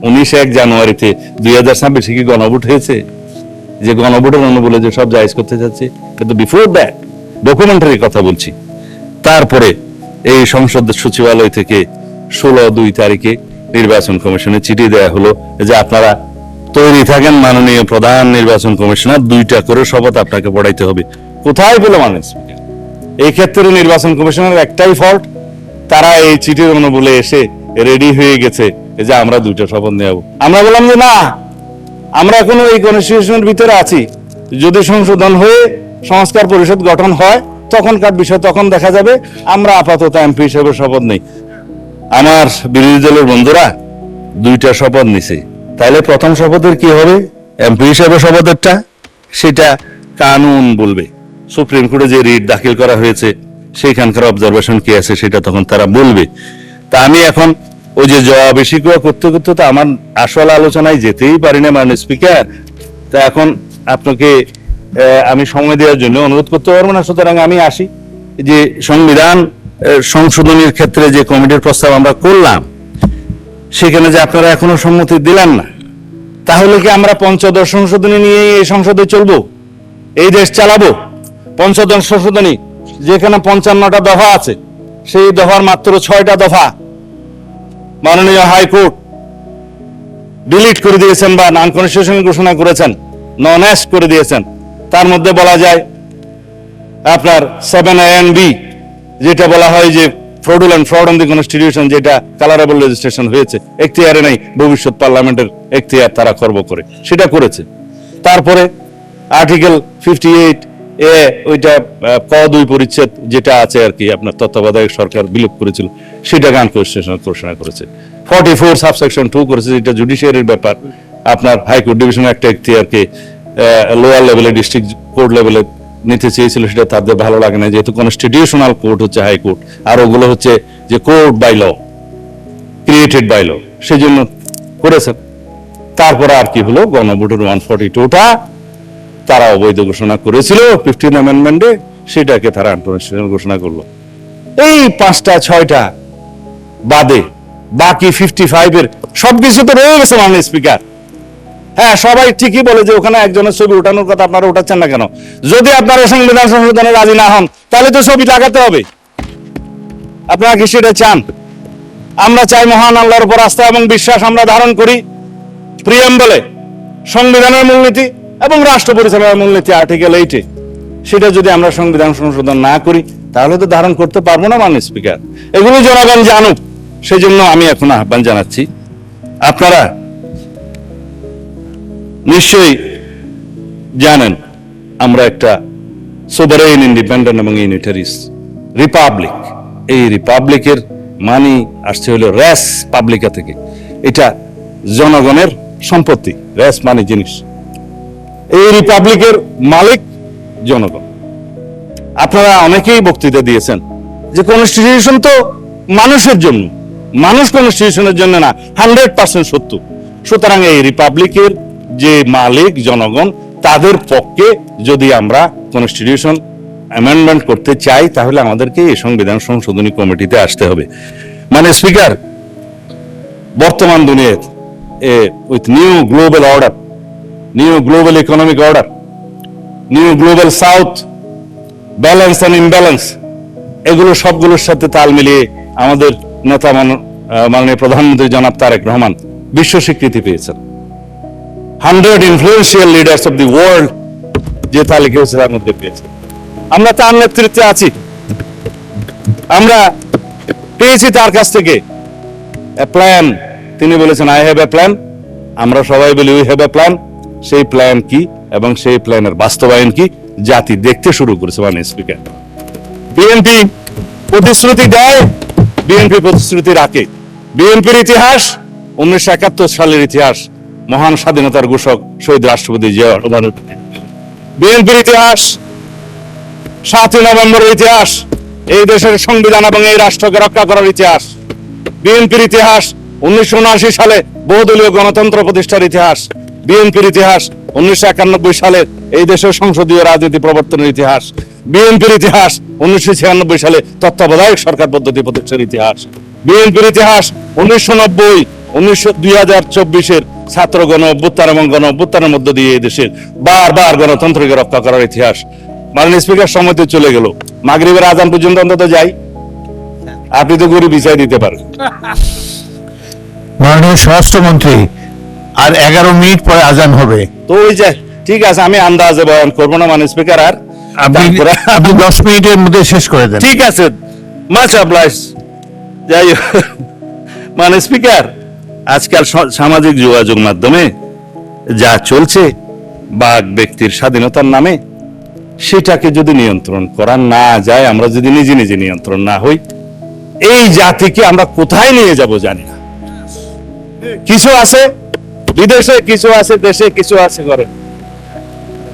19 জানুয়ারিতে 2026 কি গণভোট হয়েছে? যে গণভোটের অনুবলে যে সব জায়েজ করতে যাচ্ছে, কিন্তু বিফোর দ্যাট ডকুমেন্টারি কথা বলছি। তারপরে এই সংসদ সচিবালয় থেকে 16/2 তারিখে নির্বাচন কমিশনে চিঠি দেয়া হলো যে আপনারা তৈরি থাকেন মাননীয় প্রধান নির্বাচন কমিশনার, 2টা করে শপথ আপনাকে পড়াইতে হবে। কোথায় পেল মাননীয় স্পিকার? এই ক্ষেত্রে নির্বাচন কমিশনের একটাই ফল্ট, তারা এই চিঠির অনুবলে এসে রেডি হয়ে গেছে যে আমরা 2টা শপথ নেব। আমরা বললাম যে না, আমরা এখনো এই কনস্টিটিউশনের ভিতরে আছি, যদি সংশোধন হয়ে সংস্কার পরিষদ গঠন হয় তখনকার বিষয় তখন দেখা যাবে, আমরা আপাতত এমপি হিসেবে শপথ নেই। আমার বিরোধী দলের বন্ধুরা 2টা শপথ নিছে, তাহলে প্রথম শপথের কি হবে? এমপি হিসেবে শপথেরটা সেটা কানুন বলবে, সুপ্রিম কোর্টে যে রিট দাখিল করা হয়েছে সেইখানকার অবজারভেশন কি আছে সেটা তখন তারা বলবে। তা আমি এখন ওই যে জবাবে শিকুয়া করতে করতে তো আমার আসল আলোচনায় যেতেই পারি না মাননীয় স্পিকার। তা এখন আপনাকে আমি সময় দেওয়ার জন্য অনুরোধ করতে পারবো না, সুতরাং আমি আসি যে সংবিধান সংশোধনের ক্ষেত্রে যে কমিটির প্রস্তাব আমরা করলাম সেখানে যে আপনারা এখনো সম্মতি দিলেন না, তাহলে কি আমরা পঞ্চদশ সংশোধনী নিয়ে এই সংসদে চলবো, এই দেশ চালাবো? পঞ্চদশ সংশোধনী যেখানে 55টা দফা আছে, সেই দফার মাত্র 6টা দফা মাননীয় হাইকোর্ট ডিলিট করে দিয়েছেন বা নন কনস্টিটিউশনাল ঘোষণা করেছেন, নন অ্যাস্ট করে দিয়েছেন। তার মধ্যে বলা যায় আপনার 7A&B, যেটা বলা হয় যে ফ্রড অন দি কনস্টিটিউশন, যেটা কালারেবল রেজিস্ট্রেশন হয়েছে, এখতিয়ারে নাই, ভবিষ্যৎ পার্লামেন্টের এখতিয়ার তারা খর্ব করে, সেটা করেছে। তারপরে আর্টিকেল 58A, ওইটা ক2 পরিচ্ছেদ যেটা আছে আর কি, আপনার তত্ত্বাবধায়ক সরকার বিলোপ করেছিল, সেটাকে আনকনস্টিটিউশনাল ঘোষণা করেছে। 44 সাবসেকশন 2 করেছে, যেটা জুডিশিয়ারির ব্যাপার, আপনার হাইকোর্ট ডিভিশন একটা এখতিয়ারকে লোয়ার লেভেলে ডিস্ট্রিক্ট কোর্ট লেভেলে নিতে চেয়েছিল, সেটা তাদের ভালো লাগে না, যেহেতু কনস্টিটিউশনাল কোর্ট হচ্ছে হাইকোর্ট, আর ওগুলো হচ্ছে যে court by law, created by law, সেই জন্য করেছেন। তারপরে আর কি হলো, গণভোটের 142টা তারা অবৈধ ঘোষণা করেছিল 15 অ্যামেন্ডমেন্টে, সেটাকে তারা আনকনস্টিটিউশনাল ঘোষণা করলো। এই 5টা 6টা বাদে বাকি 55-এর সবকিছু তো রয়ে গেছে মাননীয় স্পিকার। হ্যাঁ, সবাই ঠিকই বলে যে ওখানে একজনের ছবি ওঠানোর কথা, আপনারা উঠাচ্ছেন না কেন? যদি আপনারা সংবিধান সংশোধনে রাজি না হন তাহলে তো ছবি লাগাতে হবে। আপনারা কি সেটা চান? আমরা চাই মহান আল্লাহর উপর আস্থা এবং বিশ্বাস আমরা ধারণ করি, প্রিয়াম্বলে সংবিধানের মূলনীতি এবং রাষ্ট্র পরিচালনার মূলনীতি আর্টিকেল 8-এ, সেটা যদি আমরা সংবিধান সংশোধন না করি তাহলে তো ধারণ করতে পারবো না মাননীয় স্পিকার। এগুলো জনগণ জানুক, সেই জন্য আমি এখন আহ্বান জানাচ্ছি, আপনারা নিশ্চয়ই জানেন আমরা একটা সোভারেইন, ইন্ডিপেন্ডেন্ট এবং ইউনিটারিস রিপাবলিক। এই রিপাবলিকের মানি আসছে হলো রেস পাবলিকা থেকে, এটা জনগণের সম্পত্তি, রেস মানি জিনিস। এই রিপাবলিকের মালিক জনগণ। আপনারা অনেকেই বক্তৃতা দিয়েছেন যে কনস্টিটিউশন তো মানুষের জন্য, মানুষ কনস্টিটিউশনের জন্য না, 100% সত্য। সুতরাং এই রিপাবলিকের যে মালিক জনগণ, তাদের পক্ষে যদি আমরা কনস্টিটিউশন অ্যামেন্ডমেন্ট করতে চাই তাহলে আমাদেরকে এই সংবিধান সংশোধনী কমিটিতে আসতে হবে। মানে স্পিকার, বর্তমান দুনিয়ার with new global order, new global economic order, new global south, balance and imbalance, এগুলো সবগুলোর সাথে তাল মিলিয়ে আমাদের নেতা মাননীয় প্রধানমন্ত্রী জনাব তারেক রহমান বিশ্ব স্বীকৃতি পেয়েছেন। 100 influential leaders of the world যে তালিকা হচ্ছে তার মধ্যে পেয়েছে। আমরা তার নেতৃত্বে আছি, আমরা পেয়েছি তার কাছ থেকে প্ল্যান। তিনি বলেছেন আই হ্যাভ এ প্ল্যান, আমরা সবাই বলি উই হ্যাভ এ প্ল্যান। সেই প্ল্যান কি এবং সেই প্ল্যানের বাস্তবায়ন কি জাতি দেখতে শুরু করেছে মাননীয় স্পিকার। বিএনপি প্রতিশ্রুতি দেয়, বিএনপি প্রতিশ্রুতি রাখে। বিএনপির ইতিহাস 1971 সালের ইতিহাস, মহান স্বাধীনতার ঘোষক শহীদ রাষ্ট্রপতি জিয়াউর রহমান। বিএনপির ইতিহাস 7ই নভেম্বরের ইতিহাস, এই দেশের সংবিধান এবং এই রাষ্ট্রকে রক্ষা করার ইতিহাস। বিএনপির ইতিহাস 1979 সালে বহুদলীয় গণতন্ত্র প্রতিষ্ঠার ইতিহাস। বিএনপির ইতিহাস 1991 সালে এই দেশের সংসদীয় রাজনীতি প্রবর্তনের ইতিহাস। বিএনপির ইতিহাস 1996 সালে তত্ত্বাবধায়ক সরকার পদ্ধতি প্রতিষ্ঠার ইতিহাস। বিএনপির ইতিহাস 1990, 2024-এর ছাত্র গণ অভ্যুত্থান এবং গণ অভ্যুত্থানের মধ্য দিয়ে এই দেশের বারবার গণতন্ত্রকে রক্ষা করার ইতিহাস। মাননীয় স্পিকার, সময় তো চলে গেল, মাগরিবের আজান পর্যন্ত অন্তত যাই, আপনি তো গরিব বিচার দিতে পারেন। মাননীয় স্বরাষ্ট্রমন্ত্রী, আর 11 মিনিট পরে আজান হবে। তো ওই যে ঠিক আছে, আমি আন্দাজে বয়ান করবো না মানে স্পিকার, আর আপনি 10 মিনিটের মধ্যে শেষ করে দেন। ঠিক আছে, মাচ অবলাইজ। যাই হোক, মানে স্পিকার, আজকাল সামাজিক যোগাযোগ মাধ্যমে যা চলছে বাক ব্যক্তির স্বাধীনতার নামে, সেটাকে যদি নিয়ন্ত্রণ করা না যায়, আমরা যদি নিজে নিজে নিয়ন্ত্রণ না হই, এই জাতিকে আমরা কোথায় নিয়ে যাব জানি না। কিছু আছে বিদেশে, কিছু আছে দেশে, কিছু আছে ঘরে।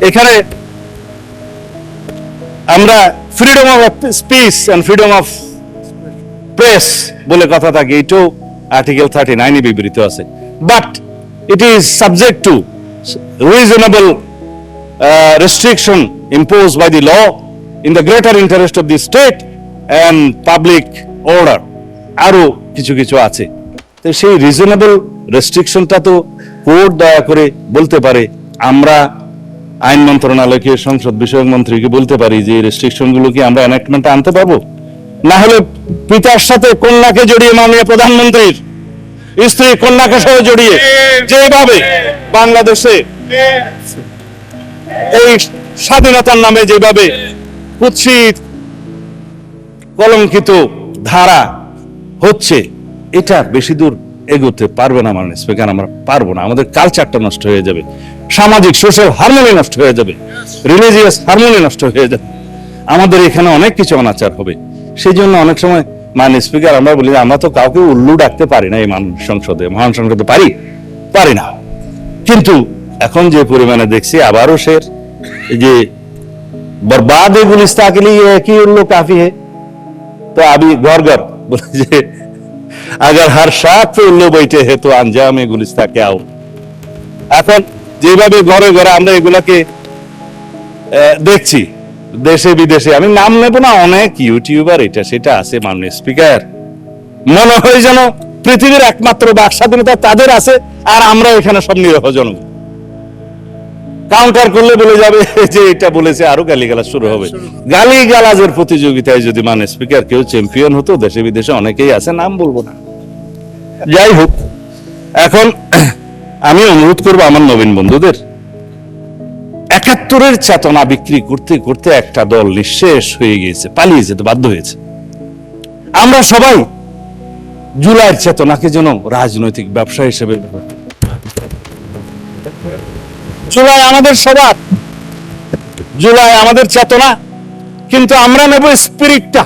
এখানে আমরা freedom of speech and freedom of press বলে কথা থাকে, এটাও আর্টিকেল 39 বিবৃত আছে, but it is subject to reasonable restriction imposed by the law in the greater interest of the state and public order. আরো কিছু কিছু আছে, তো সেই রিজনেবল রেস্ট্রিকশনটা তো কোর্ট দয়া করে বলতে পারে। আমরা আইন মন্ত্রণালয়কে, সংসদ বিষয়ক মন্ত্রীকে বলতে পারি যে এই রেস্ট্রিকশন গুলো কি আমরা এনাক্টমেন্টে আনতে পারবো? না হলে পিতার সাথে কন্যাকে জড়িয়ে, মাননীয় প্রধানমন্ত্রীর স্ত্রী কন্যাকে সহ জড়িয়ে যেভাবে বাংলাদেশে এই স্বাধীনতার নামে যেভাবে কুৎসিত কলঙ্কিত ধারা হচ্ছে, এটা বেশি দূর এগোতে পারবে না মাননীয় স্পিকার। আমরা পারবো না, আমাদের কালচারটা নষ্ট হয়ে যাবে, সামাজিক সোশ্যাল হারমোনি নষ্ট হয়ে যাবে, রিলিজিয়াস হারমোনি নষ্ট হয়ে যাবে, আমাদের এখানে অনেক কিছু অনাচার হবে। সেই জন্য অনেক সময় মাননীয় স্পিকার আমরা বলি যে আমরা তো কাউকে উল্লু ডাকতে পারি না এই মহান সংসদে, পারি না। কিন্তু এখন যে পরিমাণে দেখছি আবারও শের যে बर्बाद है गुलिस्ता के लिए एक ही उल्लू काफी है, तो अभी गौर बोले जे अगर हर शाख पे उल्लू बैठे है तो अंजाम गुलिस्ता क्या हो। এখন যেভাবে ঘরে ঘরে আমরা এগুলাকে দেখছি দেশে বিদেশে, আমি নাম নেব না, অনেক ইউটিউবার এটা সেটা আছে মাননীয় স্পিকার, মনে হয় যেন পৃথিবীর একমাত্র বাক স্বাধীনতা তাদের আছে আর আমরা এখানে সব নিরহ জনগণ। কাউন্টার করলে বলে যাবে যে এটা বলেছে, আরো গালিগালাজ শুরু হবে। গালিগালাজের প্রতিযোগিতায় যদি মানে স্পিকার কেউ চ্যাম্পিয়ন হতো, দেশে বিদেশে অনেকেই আছে, নাম বলবো না। যাই হোক, এখন আমি অনুরোধ করবো আমার নবীন বন্ধুদের, ৭১-এর চেতনা বিক্রি করতে করতে একটা দল নিঃশেষ হয়ে গিয়েছে, পালিয়ে যেতে বাধ্য হয়েছে। আমরা সবাই জুলাইয়ের চেতনাকে যেন রাজনৈতিক ব্যবসা হিসেবে, জুলাই আমাদের সবার, জুলাই আমাদের চেতনা, কিন্তু আমরা নেব স্পিরিটটা।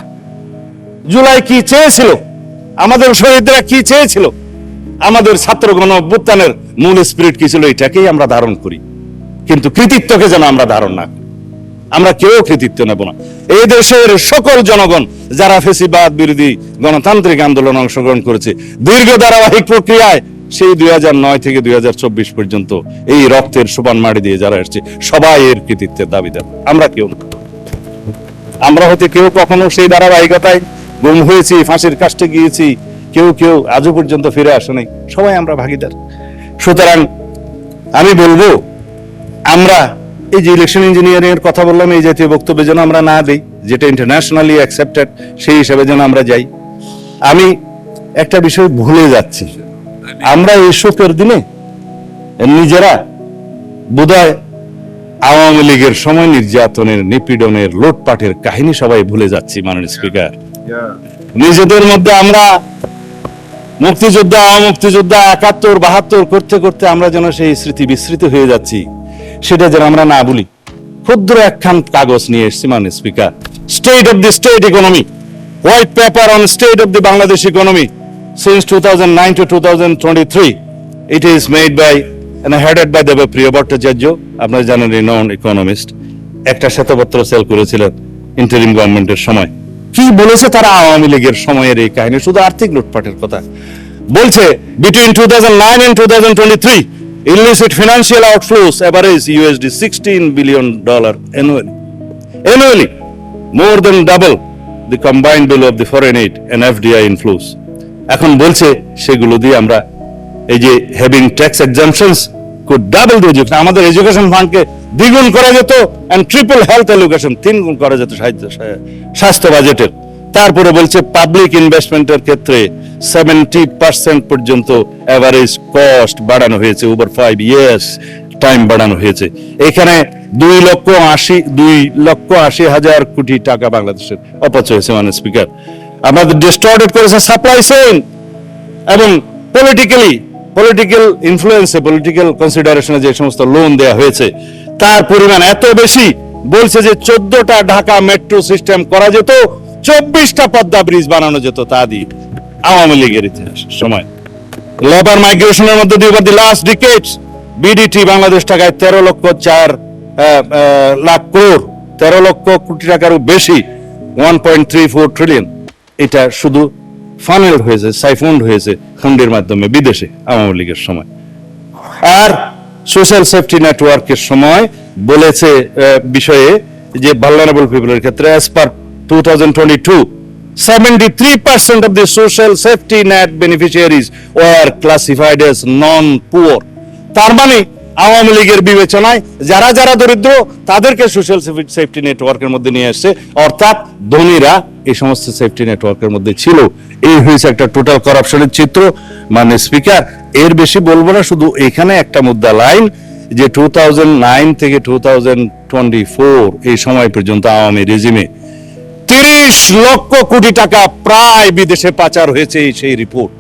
জুলাই কি চেয়েছিল, আমাদের শহীদরা কি চেয়েছিল, আমাদের ছাত্রগণ অভ্যুত্থানের মূল স্পিরিট কি ছিল, এটাকেই আমরা ধারণ করি। কিন্তু কৃতিত্বকে যেন আমরা ধারণ না করি, আমরা কেউ কৃতিত্ব নেব না। এই দেশের সকল জনগণ যারা ফেসিবাদ বিরোধী গণতান্ত্রিক আন্দোলন অংশগ্রহণ করেছে দীর্ঘ ধারাবাহিক প্রক্রিয়ায়, সেই 2009 থেকে 2024 পর্যন্ত এই রক্তের সোপান মাটি দিয়ে যারা এসেছে, সবাই এর কৃতিত্বের দাবিদার। আমরা কেউ, আমরা হয়তো কেউ কখনো সেই ধারাবাহিকতায় গুম হয়েছি, ফাঁসির কাস্টে গিয়েছি, কেউ কেউ আজও পর্যন্ত ফিরে আসে নাই, সবাই আমরা ভাগিদার। সুতরাং আমি বলবো, আমরা এই যে ইলেকশন ইঞ্জিনিয়ারিং এর কথা বললাম, এই জাতীয় বক্তব্য যেন আমরা না দিই, যেটা ইন্টারন্যাশনালি অ্যাকসেপ্টেড, সেই হিসাবে যেন আমরা যাই। আমি একটা বিষয় ভুলে যাচ্ছি, আমরা এই শোকের দিনে নিজেরা বোধহয় আওয়ামী লীগের সময় নির্যাতনের, নিপীড়নের, লুটপাটের কাহিনী সবাই ভুলে যাচ্ছি মাননীয় স্পিকার। নিজেদের মধ্যে আমরা মুক্তিযোদ্ধা, মুক্তিযোদ্ধা ৭১, ৭২ করতে করতে আমরা যেন সেই স্মৃতি বিস্মৃত হয়ে যাচ্ছি, সেটা যেন আমরা না ভুলি। ক্ষুদ্র একখান কাগজ নিয়ে এসেছি মাননীয় speaker, state of the state economy, white paper on state of the Bangladesh economy since 2009 to 2023. It is made by and headed by Debapriya Bhattacharya, আপনারা জানেন রিনাউন্ড ইকোনমিস্ট। একটা শ্বেতপত্র সেল করেছিলেন ইন্টারিম গভর্নমেন্টের সময়। কি বলেছে তারা আওয়ামী লীগের সময়ের এই কাহিনী, শুধু আর্থিক লুটপাটের কথা বলছে। Between 2009 and 2023 illicit financial outflows average $16 billion annually, more than double the combined bill of the foreign aid and FDI inflows. এখন বলছে সেগুলো দিয়ে আমরা এই যে having tax exemptions could double the education, আমাদের এডুকেশন ফান্ডকে দ্বিগুণ করা যেত, এন্ড ট্রিপল হেলথ এডুকেশন, 3 গুণ করা যেত স্বাস্থ্য বাজেটের। তারপরে বলছে পাবলিক ইনভেস্টমেন্টের ক্ষেত্রে 70% পর্যন্ত এভারেজ কস্ট বাড়ানো হয়েছে, ওভার 5 ইয়ার্স টাইম বাড়ানো হয়েছে। এখানে 2,80,000 কোটি টাকা বাংলাদেশের অপচয় হয়েছে মানে স্পিকার। আমাদের ডিস্টর্টেড করেছে সাপ্লাই চেইন এবং পলিটিক্যাল ইনফ্লুয়েন্সে, পলিটিক্যাল কনসিডারেশনে যে সমস্ত লোন দেয়া হয়েছে তার পরিমাণ এত বেশি, বলছে যে 14টা ঢাকা মেট্রো সিস্টেম করা যেত, 24টা পদ্মা ব্রিজ বানানো যেত তা দিয়ে আওয়ামী লীগের ইতিহাসের সময়। লেবার মাইগ্রেশনের মধ্যে দিয়ে over the last ডিকেডস BDT Bangladesh টাকায় 13 লক্ষ কোটি টাকারও বেশি, 1.34 ট্রিলিয়ন, এটা শুধু ফানেল হয়েছে, সাইফন্ড হয়েছে হুন্ডির মাধ্যমে বিদেশে আওয়ামী লীগের সময়। আর সোশ্যাল সেফটি নেটওয়ার্কের সময় বলেছে বিষয়ে যে ভালনারেবল পিপলের ক্ষেত্রে as per 2022 73% of the social safety net beneficiaries were classified as non-poor. তার মানে আওয়ামী লীগের বিবেচনায় যারা যারা দরিদ্র তাদেরকে সোশ্যাল সেফটি নেটওয়ার্কের মধ্যে নিয়ে আসছে, অর্থাৎ ধনীরা এই সমস্ত সেফটি নেটওয়ার্কের মধ্যে ছিল। এই হয়েছে একটা টোটাল করাপশনের চিত্র মানে স্পিকার। এর বেশি বলবো না, শুধু এখানে একটা মুদ্রা লাইন যে 2009 থেকে 2024 এই সময় পর্যন্ত আওয়ামী রেজিমে 30 লক্ষ কোটি টাকা প্রায় বিদেশে পাচার হয়েছে। সেই রিপোর্ট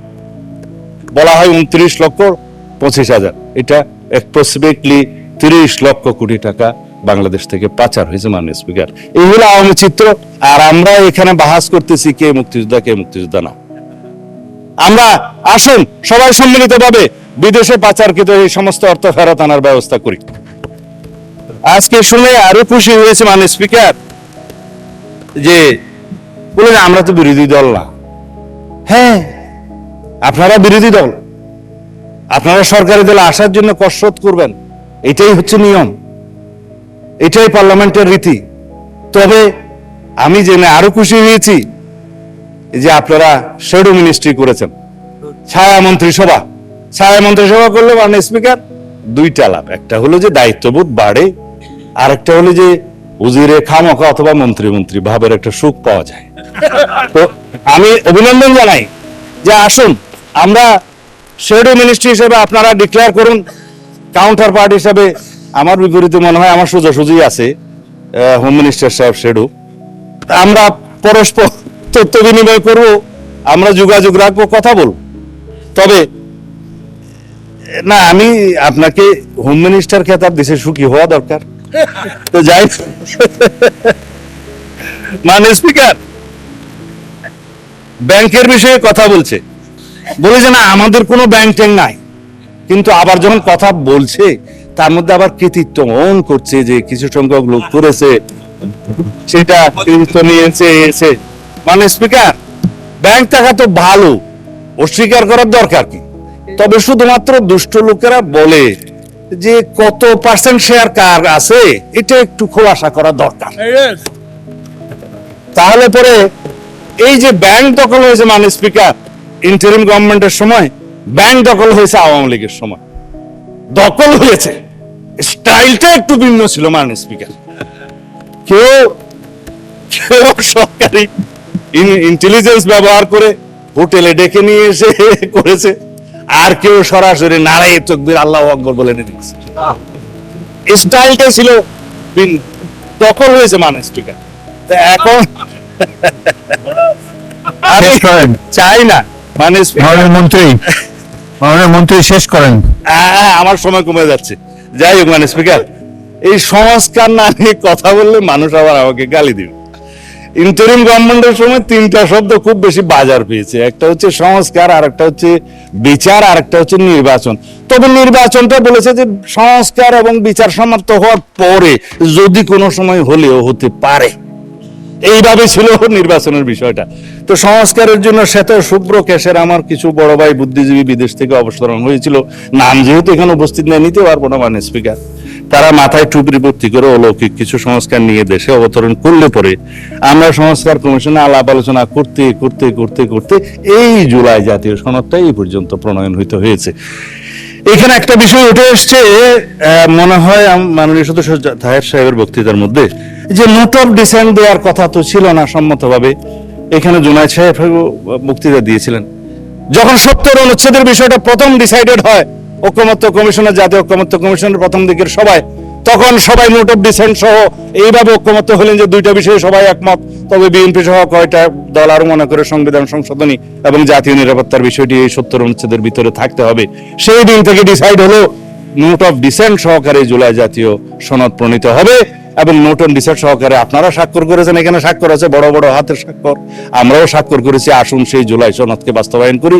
বলা হয় 29,25,000, এটা অ্যাপ্রক্সিমেটলি 30 লক্ষ কোটি টাকা বাংলাদেশ থেকে পাচার হয়েছে মাননীয় স্পিকার। এই হলো আওয়ামী চিত্র। আর আমরা এখানে বাহাস করতেছি কে মুক্তিযোদ্ধা কে মুক্তিযোদ্ধা না। আমরা আসুন সবাই সম্মিলিতভাবে বিদেশে পাচারকৃত এই সমস্ত অর্থ ফেরত আনার ব্যবস্থা করি। আজকে শুনে আরো খুশি হয়েছে মাননীয় স্পিকার যে বলে আমরা তো বিরোধী দল না। হ্যাঁ, আপনারা বিরোধী দল, আপনারা সরকারি দলে আসার জন্য কসরত করবেন, এটাই হচ্ছে নিয়ম, এটাই পার্লামেন্টের রীতি। তবে আমি জেনে আরো খুশি হয়েছি যে আপনারা শ্যাডো মিনিস্ট্রি করেছেন, ছায়া মন্ত্রিসভা করলে মানে স্পিকার দুইটা লাভ। একটা হলো যে দায়িত্ববোধ বাড়ে, আর একটা হলো যে উজিরে খামোখা অথবা মন্ত্রী ভাবের একটা সুখ পাওয়া যায়। তো আমি অভিনন্দন জানাই যে আসুন আমরা শ্যাডো মিনিস্ট্রি হিসেবে আপনারা ডিক্লেয়ার করুন, কাউন্টার পার্ট হিসেবে আমার বিপরীতে মনে হয় আমার সোজাসুজি আছে হোম মিনিস্টার সাহেব শ্যাডো। আমরা পরস্পর তথ্য বিনিময় করব, আমরা যোগাযোগ রাখবো, কথা বলবো। তবে না, আমি আপনাকে হোম মিনিস্টার খেতাব দিছে, সুখী হওয়া দরকার। তো যাই মানে স্পিকার ব্যাংকের বিষয়ে কথা বলছে, বলে যে না আমাদের কোনো ব্যাংক ট্যাঙ্ক নাই, কিন্তু আবার যখন কথা বলছে তার মধ্যে আবার কৃতিত্ব মন করছে যে কিছু সংখ্যক লোক করেছে, সেটা কৃতিত্ব নিয়েছে এসে। মানে স্পিকার ব্যাংক টাকা তো ভালো, অস্বীকার করার দরকার কি? তবে শুধুমাত্র দুষ্ট লোকেরা বলে যে কত পার্সেন্ট শেয়ার কার আছে এটা একটু খোলাসা করা দরকার। তাহলে পরে এই যে ব্যাংক দখল হয়েছে মানে স্পিকার ইন্টারিম গভর্নমেন্টের সময়, ব্যাংক দখল হয়েছে আওয়ামী লীগের সময়। দখল হয়েছে, স্টাইলটা একটু ভিন্ন ছিল মানে স্পিকার। কেউ সরকারি ইন্টেলিজেন্স ব্যবহার করে হোটেলে ডেকে নিয়ে এসে করেছে, আর কেউ সরাসরি নারায়ে তাকবীর আল্লাহু আকবার বলে নিয়েছে। স্টাইলটা ছিল দখল হয়েছে মানে স্পিকার। এখন আমি চাই না মানে মন্ত্রী শেষ করেন। আমার সময় কমে যাচ্ছে। যাই হোক মানে স্পিকার, এই সংস্কার না নিয়ে কথা বললে মানুষ আবার আমাকে গালি দিবে। ইন্টারিম গভর্নমেন্টের সময় তিনটা শব্দ খুব বেশি বাজার পেয়েছে, একটা হচ্ছে সংস্কার, আর একটা হচ্ছে বিচার, আর একটা হচ্ছে নির্বাচন। তবে নির্বাচনটা বলেছে যে সংস্কার এবং বিচার সমাপ্ত হওয়ার পরে যদি কোনো সময় হলেও হতে পারে, এইভাবে ছিল নির্বাচনের বিষয়টা। তো সংস্কারের জন্য শ্বেত শুভ্র কেশের আমার কিছু বড় ভাই বুদ্ধিজীবী বিদেশ থেকে অবতরণ হয়েছিল, নাম যেহেতু এখানে উপস্থিত নেই নিতে পারবো না মানে স্পিকার। তারা মাথায় টুপি ভর্তি করে অলৌকিক কিছু সংস্কার নিয়ে দেশে অবতরণ করলে পরে আমরা সংস্কার কমিশনে আলাপ আলোচনা করতে করতে করতে করতে এই জুলাই জাতীয় সনদটা এই পর্যন্ত প্রণয়ন হইতে হয়েছে। এখানে একটা বিষয় উঠে এসছে, মনে হয় মাননীয় সদস্য তাহের সাহেবের বক্তৃতার মধ্যে, যে নোট অফ ডিসেন্ট দেওয়ার কথা তো ছিল না সম্মতভাবে, এখানে জুনায়েদ সাহেব বক্তৃতা দিয়েছিলেন। যখন 70 অনুচ্ছেদের বিষয়টা প্রথম ডিসাইডেড হয় ঐকমত্য কমিশনের, জাতীয় ঐকমত্য কমিশনের প্রথম দিকের সবাই, তখন সবাই নোট অফ ডিসেন্ট সহ এইভাবে ঐকমত্য হলেন যে দুইটা বিষয়ে সবাই একমত। তবে বিএনপি সহ কয়টা দল আরো মনে করে সংবিধান সংশোধনী এবং জাতীয় নিরাপত্তার বিষয়টি এই 70 অনুচ্ছেদের ভিতরে থাকতে হবে। সেই দিন থেকে ডিসাইড হলো নোট অফ ডিসেন্ট সহকারে জুলাই জাতীয় সনদ প্রণীত হবে এবং নোট অন ডিসেন্ট সহকারে আপনারা স্বাক্ষর করেছেন, এখানে স্বাক্ষর আছে বড় বড় হাতের স্বাক্ষর, আমরাও স্বাক্ষর করেছি। আসুন সেই জুলাই সনদকে বাস্তবায়ন করি।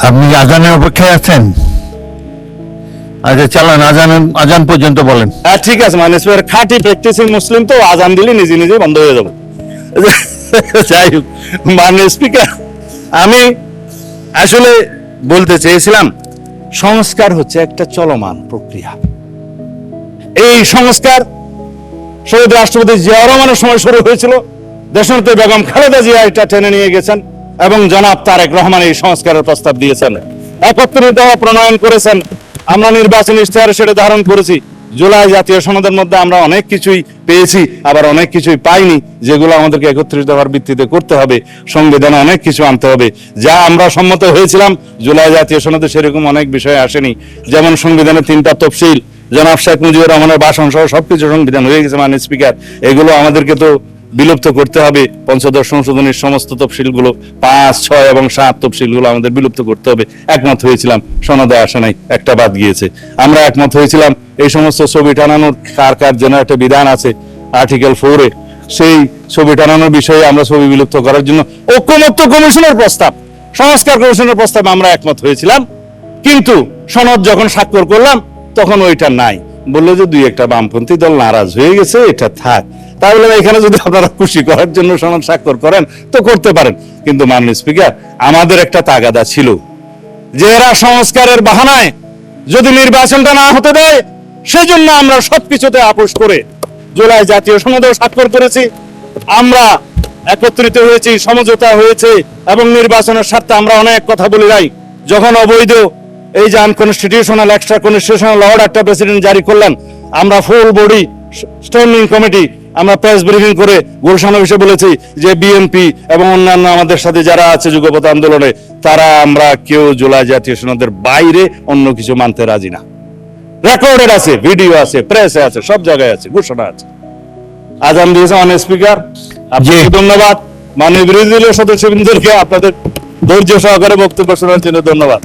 আপনি আজানের অপেক্ষায় আছেন? আচ্ছা চালান, আজান পর্যন্ত বলেন। হ্যাঁ ঠিক আছে, মানে খাঁটি প্র্যাকটিসিং মুসলিম তো আজান দিলে নিজে নিজে বন্ধ হয়ে যাবে। যাই হোক, মাননীয় স্পিকার, আমি আসলে বলতে চেয়েছিলাম সংস্কার হচ্ছে একটা চলমান প্রক্রিয়া। এই সংস্কার শহীদ রাষ্ট্রপতি জিয়াউর রহমানের সময় শুরু হয়েছিল, দেশনেত্রী বেগম খালেদা জিয়া এটা টেনে নিয়ে গেছেন এবং জনাব তারেক রহমান এই সংস্কারের প্রস্তাব দিয়েছেন, একত্রিত প্রণয়ন করেছেন। আমরা নির্বাচনী ইশতেহারে সেটা ধারণ করেছি। জুলাই জাতীয় সনদের মধ্যে আমরা অনেক কিছুই পেয়েছি, আবার অনেক কিছুই পাইনি, যেগুলো আমাদেরকে একত্রিত হওয়ার ভিত্তিতে করতে হবে। সংবিধানে অনেক কিছু আনতে হবে, যা আমরা সম্মত হয়েছিলাম জুলাই জাতীয় সনদে সেরকম অনেক বিষয় আসেনি। যেমন সংবিধানে 3টা তফসিল, জনাব শেখ মুজিবুর রহমানের ভাষণ সহ সবকিছু সংবিধান হয়ে গেছে মাননীয় স্পিকার। এগুলো আমাদেরকে তো বিলুপ্ত করতে হবে। পঞ্চদশ সংশোধনীর সমস্ত তফসিলগুলো 5, 6 এবং 7 তফসিলগুলো আমাদের বিলুপ্ত করতে হবে। একমত হয়েছিলাম, সনদে আসে নাই, একটা বাদ গিয়েছে। আমরা একমত হয়েছিলাম এই সমস্ত ছবি টানানোর কার কার যেন একটা বিধান আছে আর্টিকেল 4-এ, সেই ছবি টানানোর বিষয়ে আমরা ছবি বিলুপ্ত করার জন্য ঐকমত্য কমিশনের প্রস্তাব, সংস্কার কমিশনের প্রস্তাব আমরা একমত হয়েছিলাম। কিন্তু সনদ যখন স্বাক্ষর করলাম তখন ওইটা নাই, বললো যে 2-1টা বামপন্থী দল নারাজ হয়ে গেছে, এটা থাক। তাহলে এখানে যদি আপনারা খুশি করার জন্য সনদ স্বাক্ষর করেন তো করতে পারেন, কিন্তু মাননীয় স্পিকার আমাদের একটা তাগাদা ছিল যে এরা সংস্কারের বাহানায় যদি নির্বাচনটা না হতে দেয়, সেজন্য আমরা সবকিছুতে আপোষ করে জুলাই জাতীয় সনদেও স্বাক্ষর করেছি। আমরা একত্রিত হয়েছি, সমঝোতা হয়েছে এবং নির্বাচনের স্বার্থে আমরা অনেক কথা বলি নাই। যখন অবৈধ এই যে আনকনস্টিটিউশনাল এক্সট্রা কনস্টিটিউশনাল অর্ডারটা প্রেসিডেন্ট জারি করলেন, আমরা ফুল বডি স্ট্যান্ডিং কমিটি আমরা প্রেস ব্রিফিং করে ঘোষণা অফিসে বলেছি যে বিএনপি এবং অন্যান্য আমাদের সাথে যারা আছে যুগপৎ আন্দোলনে, তারা আমরা কেউ জুলাই জাতীয় সনদের বাইরে অন্য কিছু মানতে রাজি না। রেকর্ডেড আছে, ভিডিও আছে, প্রেসে আছে, সব জায়গায় আছে, ঘোষণা আছে। আজান দিয়েছে মাননীয় স্পিকার, আপনাকে ধন্যবাদ। মাননীয় বিরোধী দলীয় সদস্যবৃন্দকে আপনাদের ধৈর্য সহকারে বক্তব্য শোনার জন্য ধন্যবাদ।